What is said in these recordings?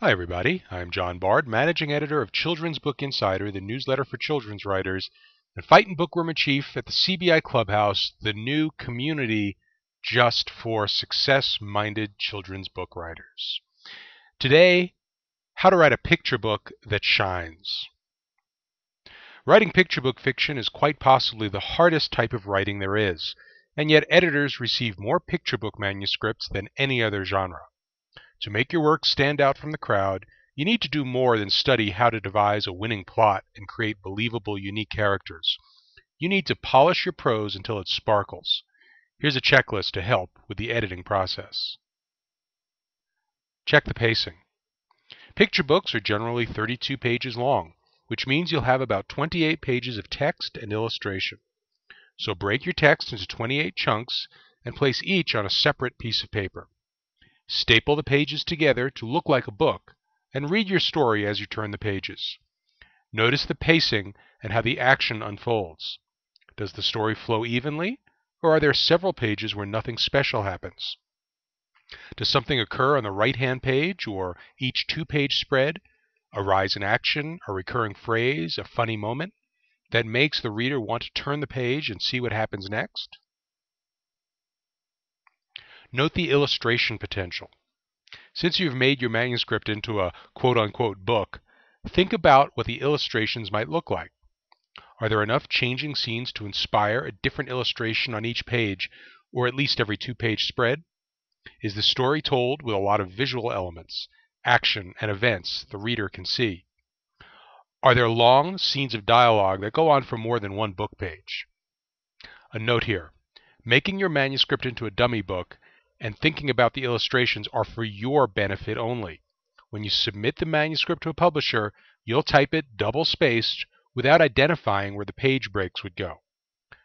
Hi everybody, I'm John Bard, Managing Editor of Children's Book Insider, the newsletter for children's writers, and Fightin' Bookworm-in-Chief at the CBI Clubhouse, the new community just for success-minded children's book writers. Today, how to write a picture book that shines. Writing picture book fiction is quite possibly the hardest type of writing there is, and yet editors receive more picture book manuscripts than any other genre. To make your work stand out from the crowd, you need to do more than study how to devise a winning plot and create believable, unique characters. You need to polish your prose until it sparkles. Here's a checklist to help with the editing process. Check the pacing. Picture books are generally 32 pages long, which means you'll have about 28 pages of text and illustration. So break your text into 28 chunks and place each on a separate piece of paper. Staple the pages together to look like a book, and read your story as you turn the pages. Notice the pacing and how the action unfolds. Does the story flow evenly, or are there several pages where nothing special happens? Does something occur on the right-hand page, or each two-page spread, a rise in action, a recurring phrase, a funny moment, that makes the reader want to turn the page and see what happens next? Note the illustration potential. Since you've made your manuscript into a quote-unquote book, think about what the illustrations might look like. Are there enough changing scenes to inspire a different illustration on each page, or at least every two-page spread? Is the story told with a lot of visual elements, action, and events the reader can see? Are there long scenes of dialogue that go on for more than one book page? A note here. Making your manuscript into a dummy book and thinking about the illustrations are for your benefit only. When you submit the manuscript to a publisher, you'll type it double-spaced without identifying where the page breaks would go.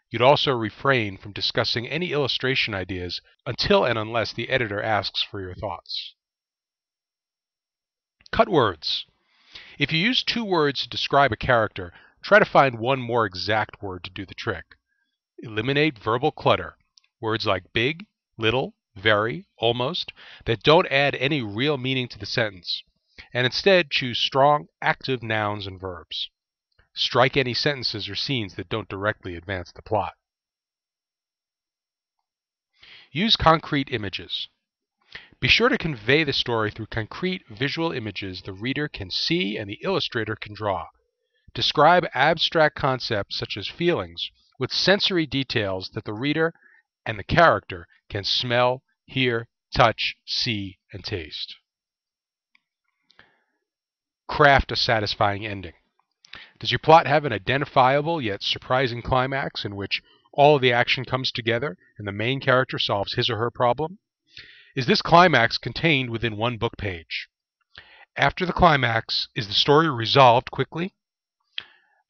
You'd also refrain from discussing any illustration ideas until and unless the editor asks for your thoughts. Cut words. If you use 2 words to describe a character, try to find one more exact word to do the trick. Eliminate verbal clutter. Words like big, little, very, almost, that don't add any real meaning to the sentence, and instead choose strong, active nouns and verbs. Strike any sentences or scenes that don't directly advance the plot. Use concrete images. Be sure to convey the story through concrete visual images the reader can see and the illustrator can draw. Describe abstract concepts such as feelings with sensory details that the reader and the character can smell, hear, touch, see, and taste. Craft a satisfying ending. Does your plot have an identifiable yet surprising climax in which all of the action comes together and the main character solves his or her problem? Is this climax contained within one book page? After the climax, is the story resolved quickly?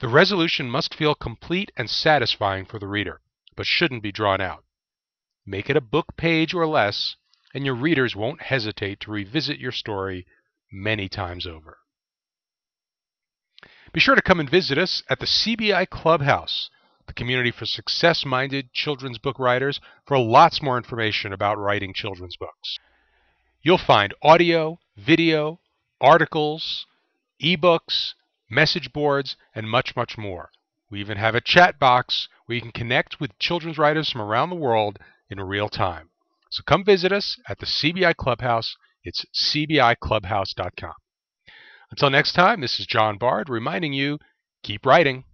The resolution must feel complete and satisfying for the reader, but shouldn't be drawn out. Make it a book page or less, and your readers won't hesitate to revisit your story many times over. Be sure to come and visit us at the CBI Clubhouse, the community for success-minded children's book writers, for lots more information about writing children's books. You'll find audio, video, articles, ebooks, message boards, and much, much more. We even have a chat box where you can connect with children's writers from around the world in real time. So come visit us at the CBI Clubhouse. It's cbiclubhouse.com. Until next time, this is John Bard reminding you, keep writing.